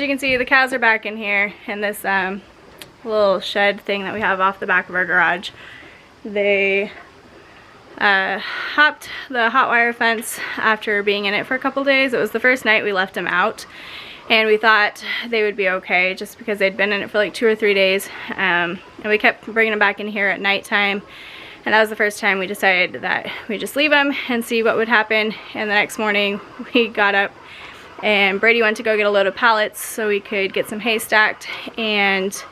you can see, the cows are back in here in this little shed thing that we have off the back of our garage. They hopped the hot wire fence after being in it for a couple days. It was the first night we left them out, and we thought they would be okay just because they'd been in it for like 2 or 3 days. And we kept bringing them back in here at nighttime, and that was the first time we decided that we just leave them and see what would happen. And the next morning we got up and Brady went to go get a load of pallets so we could get some hay stacked, and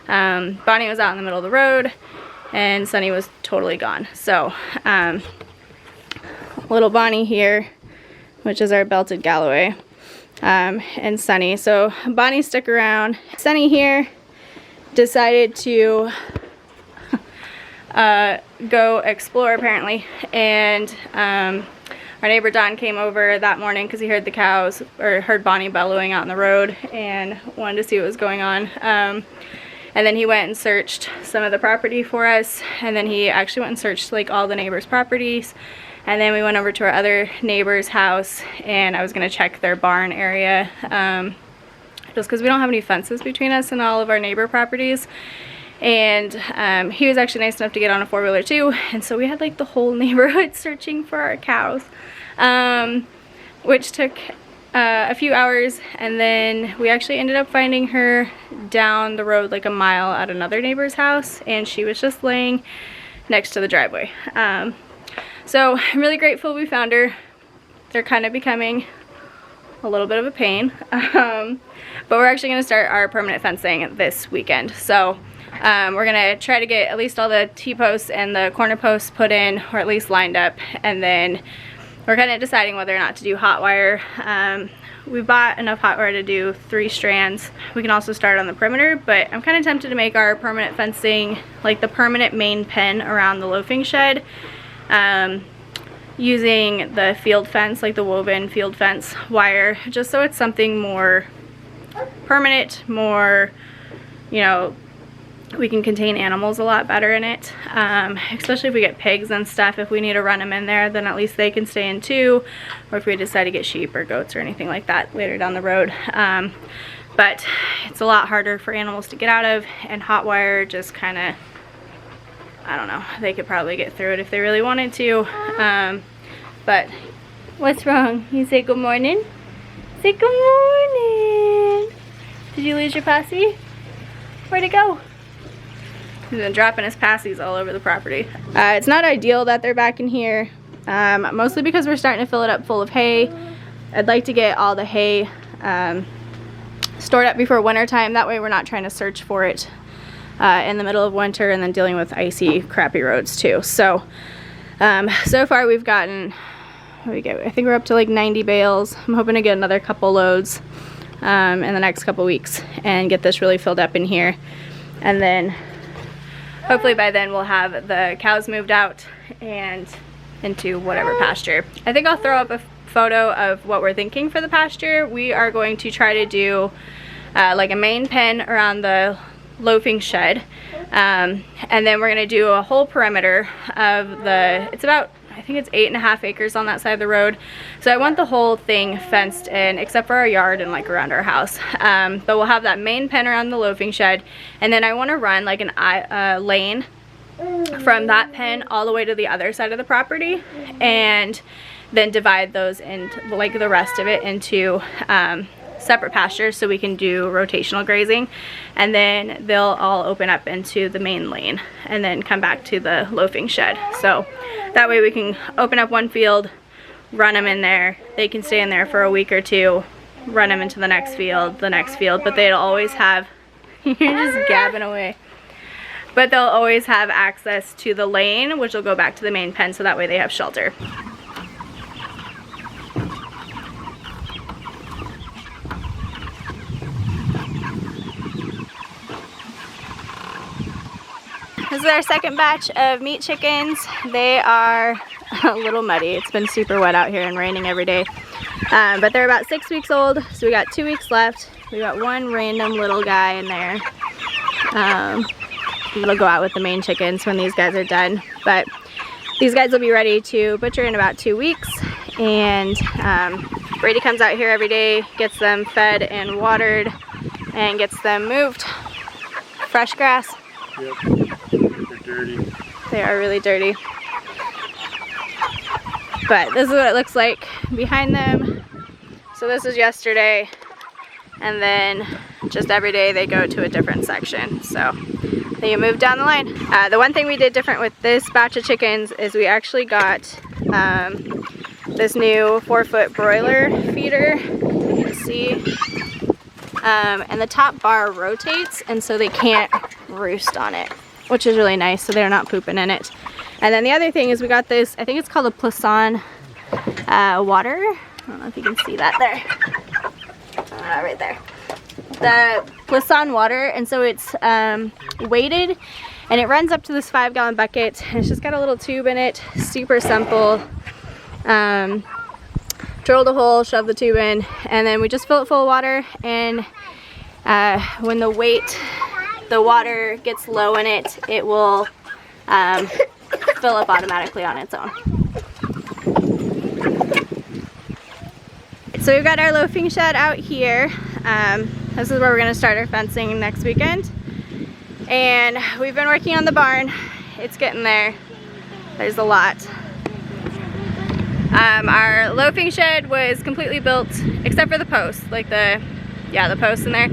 Bonnie was out in the middle of the road and Sunny was totally gone. So little Bonnie here, which is our belted Galloway, and Sunny. So Bonnie stuck around. Sunny here decided to go explore apparently, and our neighbor Don came over that morning because he heard the cows, or heard Bonnie bellowing out in the road, and wanted to see what was going on. And then he went and searched some of the property for us, and then he actually went and searched like all the neighbors' properties. And then we went over to our other neighbor's house, and I was gonna check their barn area, just because we don't have any fences between us and all of our neighbor properties. And he was actually nice enough to get on a 4-wheeler too, and so we had like the whole neighborhood searching for our cows, which took a few hours. And then we actually ended up finding her down the road like a mile at another neighbor's house, and she was just laying next to the driveway. So I'm really grateful we found her. They're kind of becoming a little bit of a pain, but we're actually going to start our permanent fencing this weekend. So we're going to try to get at least all the T-posts and the corner posts put in, or at least lined up, and then we're kind of deciding whether or not to do hot wire. We bought enough hot wire to do 3 strands. We can also start on the perimeter, but I'm kind of tempted to make our permanent fencing like the permanent main pen around the loafing shed, using the field fence, like the woven field fence wire, just so it's something more permanent, more, you know, we can contain animals a lot better in it, especially if we get pigs and stuff. If we need to run them in there, then at least they can stay in too, or if we decide to get sheep or goats or anything like that later down the road. But it's a lot harder for animals to get out of, and hot wire just kind of, I don't know, they could probably get through it if they really wanted to. But what's wrong? You say good morning? Say good morning. Did you lose your posse? Where'd it go? He's been dropping his passies all over the property. It's not ideal that they're back in here, mostly because we're starting to fill it up full of hay. I'd like to get all the hay stored up before winter time. That way we're not trying to search for it in the middle of winter and then dealing with icy, crappy roads too. So, so far we've gotten, what do we get? I think we're up to like 90 bales. I'm hoping to get another couple loads in the next couple weeks and get this really filled up in here. And then hopefully by then we'll have the cows moved out and into whatever pasture. I think I'll throw up a photo of what we're thinking for the pasture. We are going to try to do like a main pen around the loafing shed, and then we're going to do a whole perimeter of the, it's about, I think it's 8.5 acres on that side of the road. So I want the whole thing fenced in except for our yard and like around our house. But we'll have that main pen around the loafing shed, and then I want to run like an lane from that pen all the way to the other side of the property, and then divide those into like the rest of it into separate pastures so we can do rotational grazing, and then they'll all open up into the main lane and then come back to the loafing shed. So that way we can open up one field, run them in there, they can stay in there for a week or two, run them into the next field, but they'll always have, you're just gabbing away, but they'll always have access to the lane, which will go back to the main pen, so that way they have shelter. This is our second batch of meat chickens. They are a little muddy. It's been super wet out here and raining every day. But they're about 6 weeks old, so we got 2 weeks left. We got one random little guy in there. It'll go out with the main chickens when these guys are done. But these guys will be ready to butcher in about 2 weeks. And Brady comes out here every day, gets them fed and watered. and gets them moved. Fresh grass. Yep, they're dirty. They are really dirty. But this is what it looks like behind them. So this is yesterday, and then just every day they go to a different section. So they move down the line. The one thing we did different with this batch of chickens is we actually got this new 4-foot broiler feeder. You can see. And the top bar rotates, and so they can't roost on it, which is really nice, so they're not pooping in it. And then the other thing is we got this, I think it's called a Plisson water. I don't know if you can see that there. Right there. The Plisson water, and so it's weighted, and it runs up to this 5-gallon bucket. And it's just got a little tube in it, super simple. Drill the hole, shove the tube in, and then we just fill it full of water, and when the water gets low in it, it will fill up automatically on its own. So we've got our loafing shed out here. This is where we're going to start our fencing next weekend, and we've been working on the barn. It's getting there. There's a lot. Our loafing shed was completely built except for the posts, like the posts in there.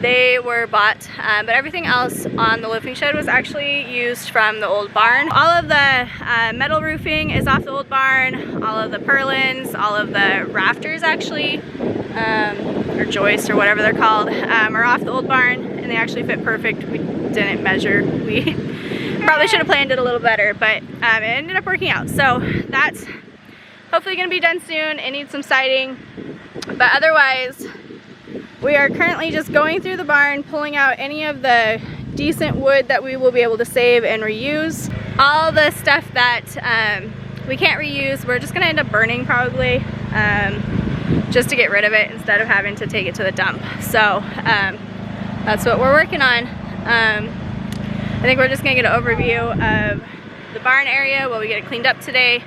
They were bought, but everything else on the loafing shed was actually used from the old barn. All of the metal roofing is off the old barn. All of the purlins, all of the rafters actually, or joists or whatever they're called, are off the old barn, and they actually fit perfect. We didn't measure. We probably should have planned it a little better, but it ended up working out. So that's hopefully gonna be done soon. It needs some siding, but otherwise we are currently just going through the barn, pulling out any of the decent wood that we will be able to save and reuse. All the stuff that we can't reuse, we're just gonna end up burning probably, just to get rid of it instead of having to take it to the dump. So that's what we're working on. I think we're just gonna get an overview of the barn area while we get it cleaned up today,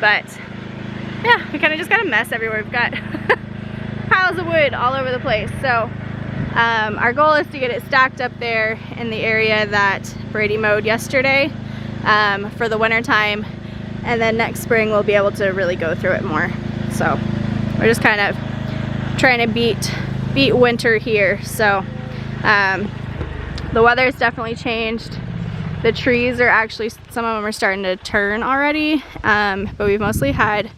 but yeah, we kind of just got a mess everywhere. We've got piles of wood all over the place. So our goal is to get it stacked up there in the area that Brady mowed yesterday for the winter time, and then next spring we'll be able to really go through it more. So we're just kind of trying to beat winter here. So the weather's definitely changed. The trees are actually, some of them are starting to turn already, but we've mostly had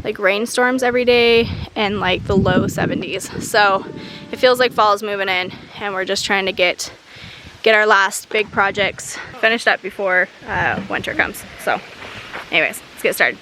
like rainstorms every day and like the low 70s. So it feels like fall's moving in, and we're just trying to get our last big projects finished up before winter comes. So anyways, let's get started.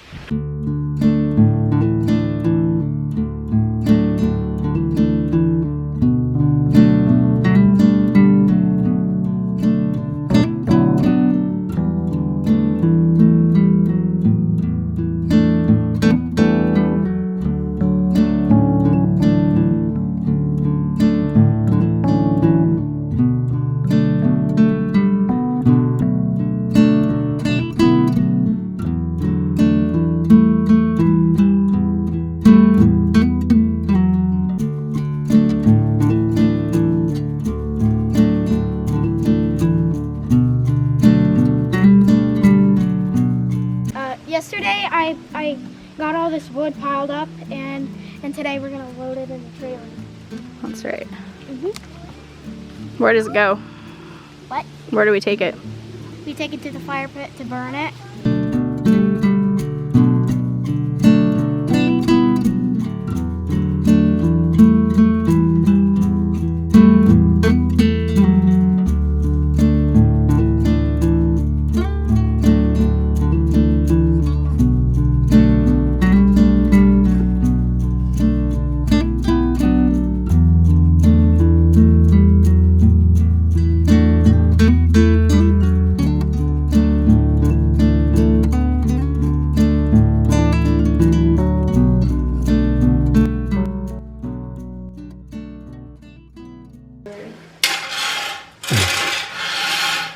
Yesterday I got all this wood piled up, and today we're gonna load it in the trailer. That's right. Where does it go? What? Where do we take it? We take it to the fire pit to burn it.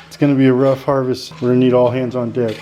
It's going to be a rough harvest. We're going to need all hands on deck.